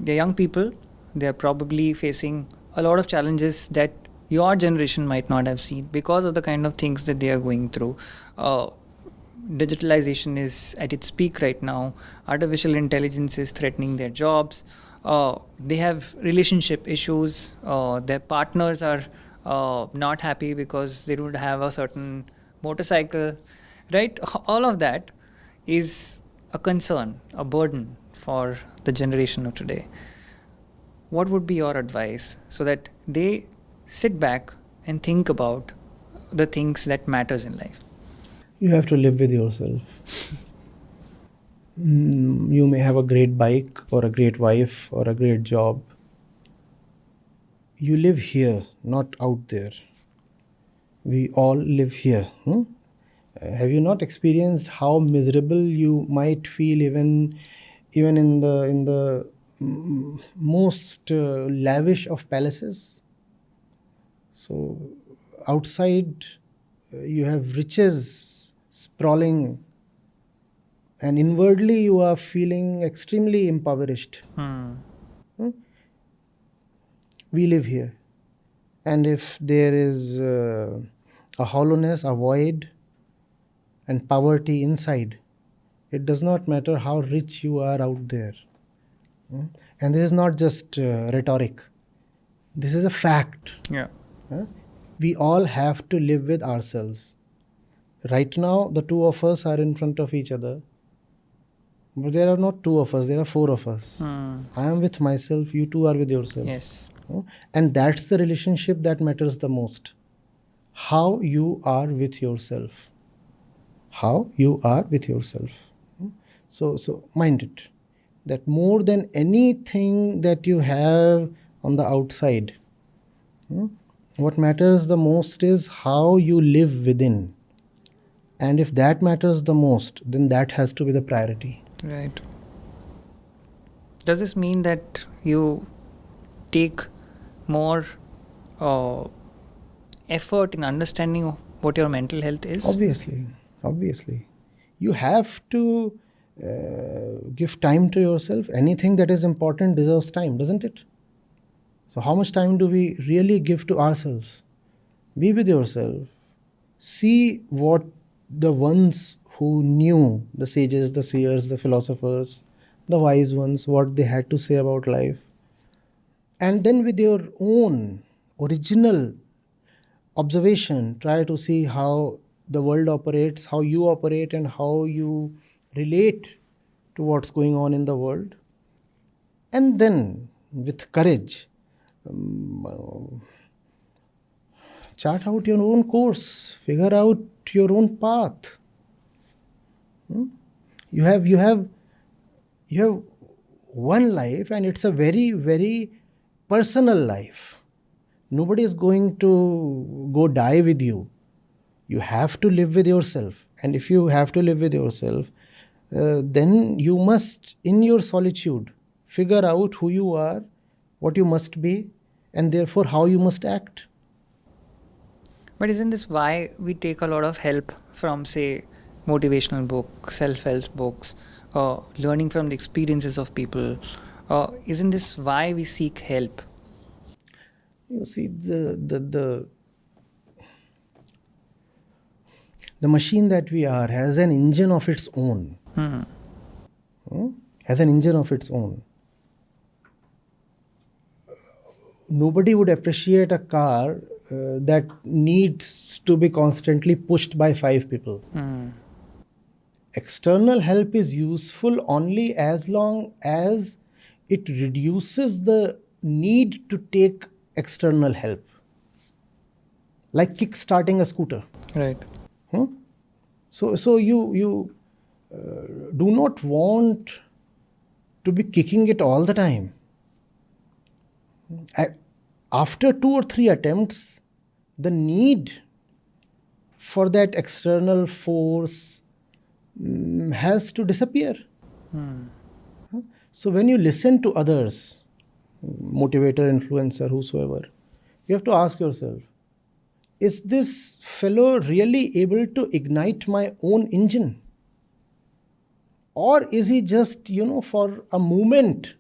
they're young people. They're probably facing a lot of challenges that your generation might not have seen because of the kind of things that they are going through. Uh, Digitalization is at its peak right now. Artificial intelligence is threatening their jobs. They have relationship issues. Their partners are not happy because they don't have a certain motorcycle, right? All of that is a concern, a burden for the generation of today. What would be your advice so that they sit back and think about the things that matters in life? You have to live with yourself. You may have a great bike or a great wife or a great job. You live here, not out there. We all live here. Have you not experienced how miserable you might feel even in the most lavish of palaces? So outside you have riches sprawling, and inwardly you are feeling extremely impoverished. We live here, and if there is a hollowness, a void, and poverty inside, it does not matter how rich you are out there. And this is not just rhetoric, this is a fact. Yeah. We all have to live with ourselves. Right now, the two of us are in front of each other. But there are not two of us, there are four of us. I am with myself, you two are with yourself. Yes. And that's the relationship that matters the most. How you are with yourself. How you are with yourself. So mind it, that more than anything that you have on the outside, what matters the most is how you live within. And if that matters the most, then that has to be the priority. Right. Does this mean that you take more effort in understanding what your mental health is? Obviously. You have to give time to yourself. Anything that is important deserves time, doesn't it? So how much time do we really give to ourselves? Be with yourself. See what the ones who knew, the sages, the seers, the philosophers, the wise ones, what they had to say about life. And then with your own original observation, try to see how the world operates, how you operate, and how you relate to what's going on in the world. And then, with courage, chart out your own course, figure out your own path. You have one life, and it's a very, very personal life. Nobody is going to go die with you. You have to live with yourself. And if you have to live with yourself, then you must, in your solitude, figure out who you are, what you must be, and therefore how you must act. But isn't this why we take a lot of help from, say, motivational books, self-help books, learning from the experiences of people? Isn't this why we seek help? You see, the machine that we are has an engine of its own. Has an engine of its own. Nobody would appreciate a car that needs to be constantly pushed by 5 people. External help is useful only as long as it reduces the need to take external help. Like kick-starting a scooter. Right. So you do not want to be kicking it all the time. After 2 or 3 attempts, the need for that external force has to disappear. So when you listen to others, motivator, influencer, whosoever, you have to ask yourself, is this fellow really able to ignite my own engine? Or is he just, for a moment,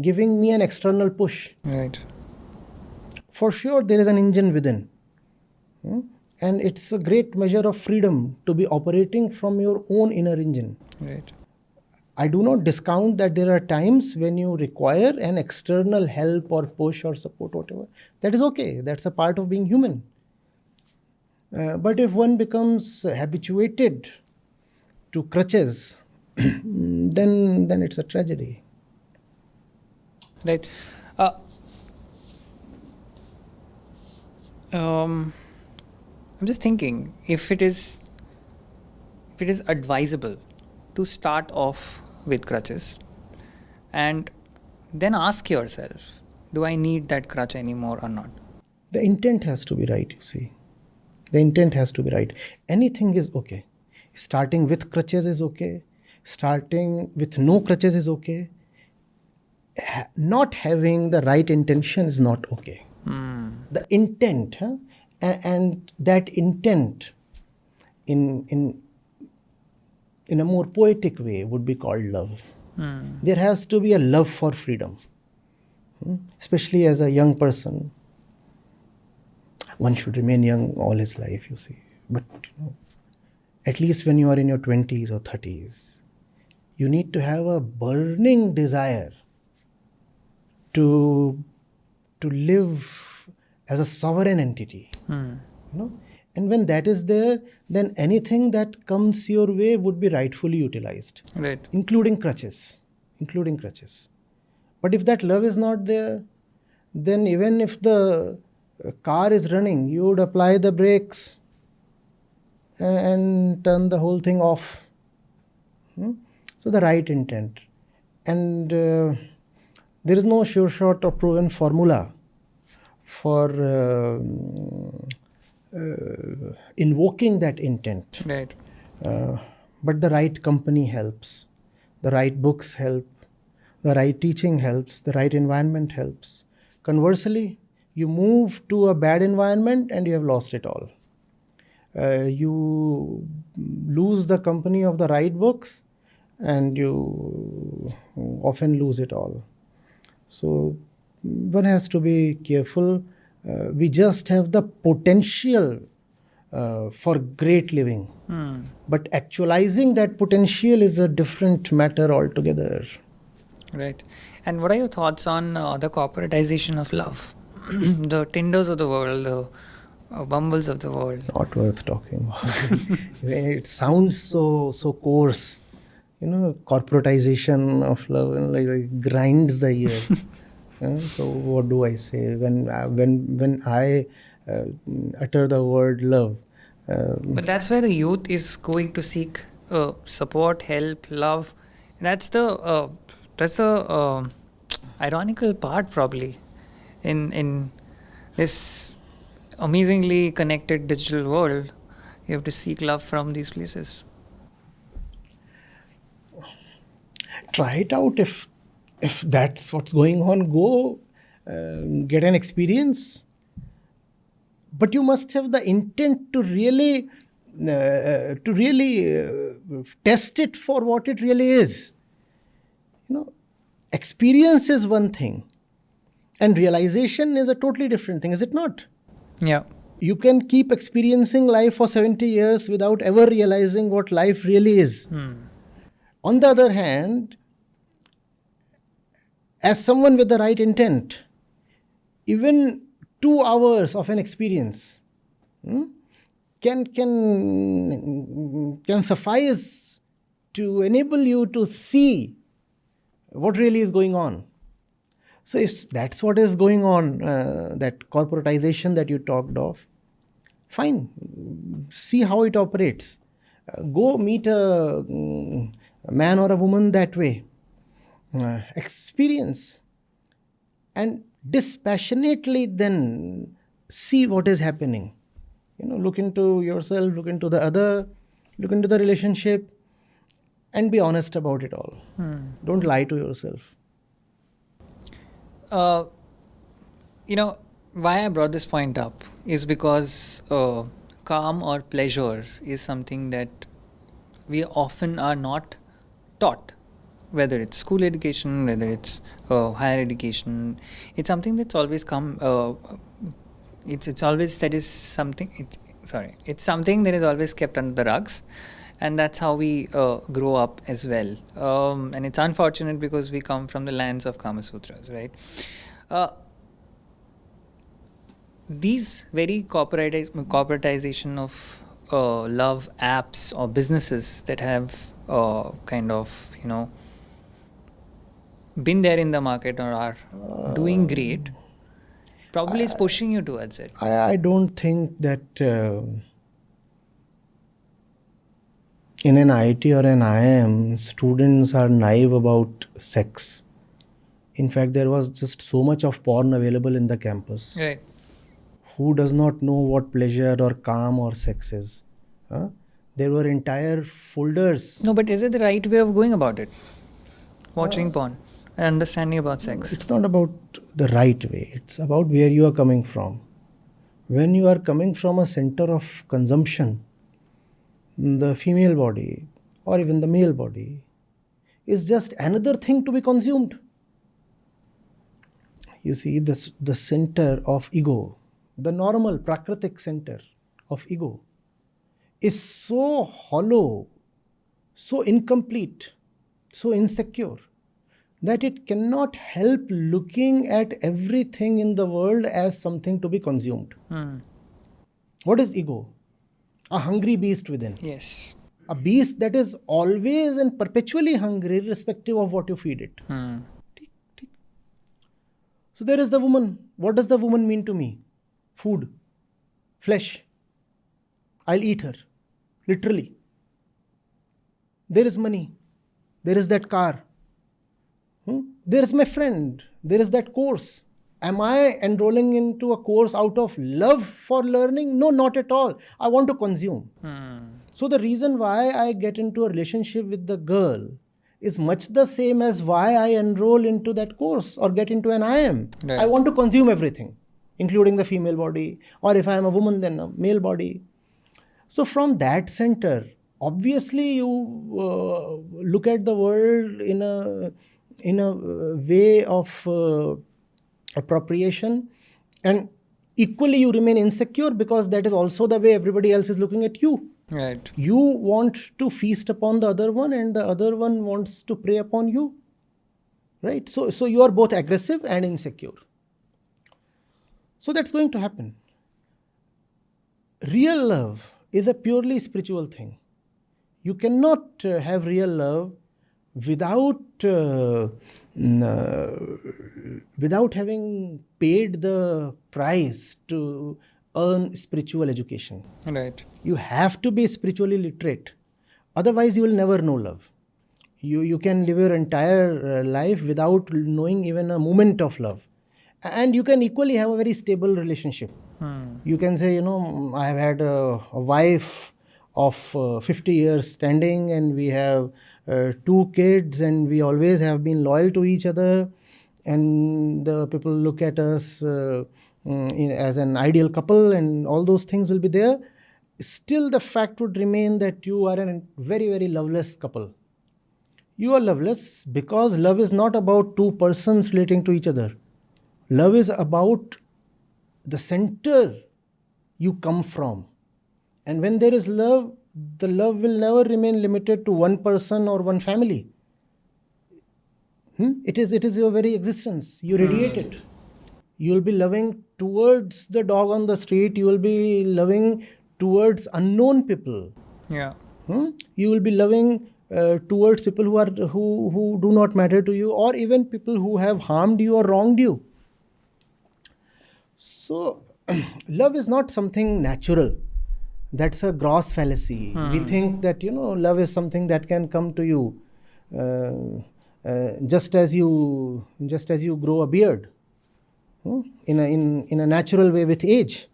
giving me an external push. Right. For sure, there is an engine within. Hmm? And it's a great measure of freedom to be operating from your own inner engine. Right. I do not discount that there are times when you require an external help or push or support, whatever. That is okay. That's a part of being human. But if one becomes habituated to crutches, then it's a tragedy. Right. I'm just thinking if it is advisable to start off with crutches and then ask yourself, do I need that crutch anymore or not? The intent has to be right, you see. The intent has to be right. Anything is okay. Starting with crutches is okay. Starting with no crutches is okay. Not having the right intention is not okay. The intent, and that intent in a more poetic way would be called love. There has to be a love for freedom, especially as a young person. One should remain young all his life, you see. But at least when you are in your 20s or 30s, you need to have a burning desire to live as a sovereign entity. And when that is there, then anything that comes your way would be rightfully utilized, Right. including crutches. But if that love is not there, then even if the car is running, you would apply the brakes and turn the whole thing off. So the right intent. And there is no sure shot or proven formula for invoking that intent. Right. But the right company helps. The right books help. The right teaching helps. The right environment helps. Conversely, you move to a bad environment and you have lost it all. You lose the company of the right books and you often lose it all. So one has to be careful. We just have the potential for great living. But actualizing that potential is a different matter altogether. Right. And what are your thoughts on the corporatization of love? The Tinders of the world, the Bumbles of the world. Not worth talking about. It sounds so coarse. Corporatization of love, like grinds the ear. So what do I say when I utter the word love? But that's where the youth is going to seek support, help, love. That's the ironical part, probably, in this amazingly connected digital world. You have to seek love from these places. Try it out. If that's what's going on, go get an experience. But you must have the intent to really test it for what it really is. Experience is one thing, and realization is a totally different thing, is it not? Yeah. You can keep experiencing life for 70 years without ever realizing what life really is. On the other hand, as someone with the right intent, even 2 hours of an experience can suffice to enable you to see what really is going on. So if that's what is going on, that corporatization that you talked of, fine, see how it operates. Go meet a man or a woman that way. Experience and dispassionately then see what is happening. Look into yourself, look into the other, look into the relationship, and be honest about it all. Don't lie to yourself. Why I brought this point up is because calm or pleasure is something that we often are not taught whether it's school education, whether it's higher education, it's something that's always come. It's always that is something. It's something that is always kept under the rugs, and that's how we grow up as well. And it's unfortunate because we come from the lands of Kama Sutras, right? These very corporatization of love apps or businesses that have kind of been there in the market or are doing great probably is pushing you towards it. I don't think that in an IT or an IIM, students are naive about sex. In fact, there was just so much of porn available in the campus. Right. Who does not know what pleasure or calm or sex is? Huh? There were entire folders. No, but is it the right way of going about it? Watching porn and understanding about sex. It's not about the right way. It's about where you are coming from. When you are coming from a center of consumption, the female body or even the male body is just another thing to be consumed. You see, the center of ego, the normal prakritic center of ego, is so hollow, so incomplete, so insecure, that it cannot help looking at everything in the world as something to be consumed. What is ego? A hungry beast within. Yes. A beast that is always and perpetually hungry, irrespective of what you feed it. So there is the woman. What does the woman mean to me? Food, flesh. I'll eat her, literally. There is money. There is that car. There is my friend. There is that course. Am I enrolling into a course out of love for learning? No, not at all. I want to consume. So the reason why I get into a relationship with the girl is much the same as why I enroll into that course or get into an IIM. Right. I want to consume everything, including the female body, or if I am a woman, then a male body. So from that center, obviously you look at the world in a way of appropriation, and equally you remain insecure because that is also the way everybody else is looking at you. Right. You want to feast upon the other one and the other one wants to prey upon you. Right? So you are both aggressive and insecure. So that's going to happen. Real love is a purely spiritual thing. You cannot have real love without having paid the price to earn spiritual education. Right. You have to be spiritually literate. Otherwise, you will never know love. You can live your entire life without knowing even a moment of love. And you can equally have a very stable relationship. You can say, I have had a wife of 50 years standing, and we have 2 kids, and we always have been loyal to each other, and the people look at us as an ideal couple, and all those things will be there. Still the fact would remain that you are a very, very loveless couple. You are loveless because love is not about 2 persons relating to each other. Love is about the center you come from. And when there is love, the love will never remain limited to 1 person or 1 family. It is your very existence. You radiate it. You will be loving towards the dog on the street. You will be loving towards unknown people. Yeah. You will be loving towards people who do not matter to you, or even people who have harmed you or wronged you. So, love is not something natural. That's a gross fallacy. We think that love is something that can come to you just as you grow a beard, in a natural way with age.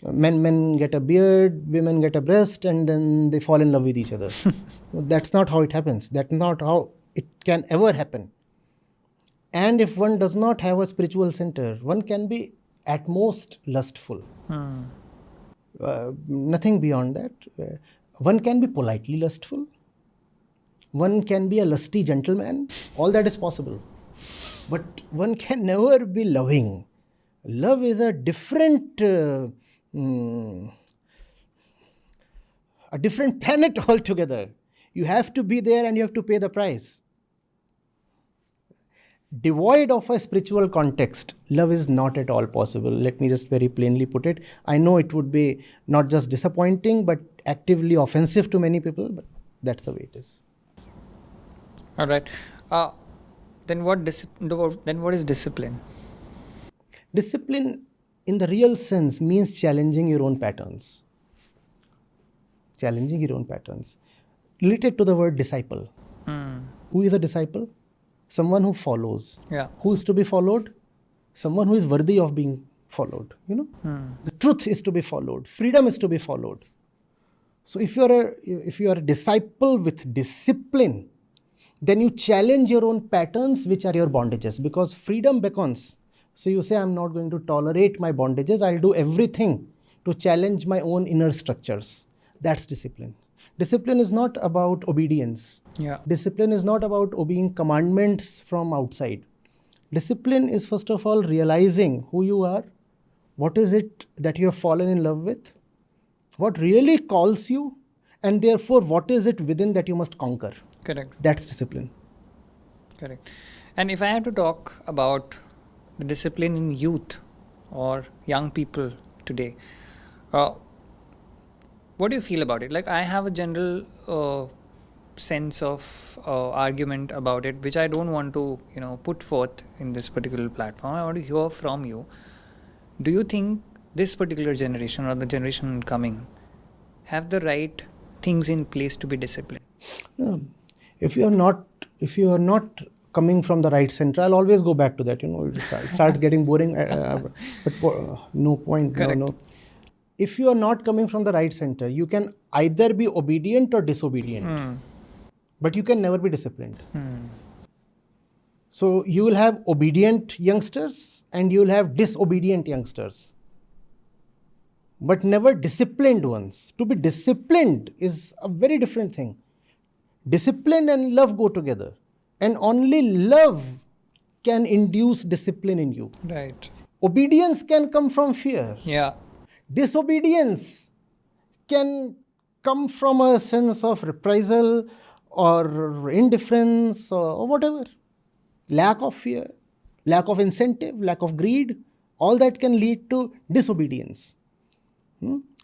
Men get a beard, women get a breast, and then they fall in love with each other. That's not how it happens. That's not how it can ever happen. And if one does not have a spiritual center, one can be at most lustful. Nothing beyond that. One can be politely lustful. One can be a lusty gentleman. All that is possible. But one can never be loving. Love is a different planet altogether. You have to be there and you have to pay the price. Devoid of a spiritual context, love is not at all possible. Let me just very plainly put it. I know it would be not just disappointing, but actively offensive to many people, but that's the way it is. All right. Then what is discipline? Discipline, in the real sense, means challenging your own patterns. Challenging your own patterns. Related to the word disciple. Who is a disciple? Someone who follows. Yeah. Who is to be followed? Someone who is worthy of being followed. The truth is to be followed. Freedom is to be followed. So if you are a disciple with discipline, then you challenge your own patterns, which are your bondages, because freedom beckons. So you say, I'm not going to tolerate my bondages. I'll do everything to challenge my own inner structures. That's discipline. Discipline is not about obedience. Yeah. Discipline is not about obeying commandments from outside. Discipline is, first of all, realizing who you are, what is it that you have fallen in love with, what really calls you, and therefore what is it within that you must conquer. Correct. That's discipline. Correct. And if I had to talk about the discipline in youth or young people today, what do you feel about it? Like, I have a general sense of argument about it, which I don't want to, put forth in this particular platform. I want to hear from you. Do you think this particular generation or the generation coming have the right things in place to be disciplined? No. If you are not coming from the right center, I'll always go back to that. It starts getting boring. But no point. Correct. No. If you are not coming from the right center, you can either be obedient or disobedient. But you can never be disciplined. So you will have obedient youngsters and you will have disobedient youngsters, but never disciplined ones. To be disciplined is a very different thing. Discipline and love go together, and only love can induce discipline in you. Right. Obedience can come from fear. Yeah. Disobedience can come from a sense of reprisal or indifference or whatever. Lack of fear, lack of incentive, lack of greed, all that can lead to disobedience.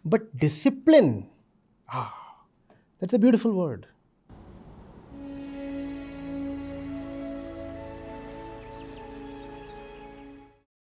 But discipline, that's a beautiful word.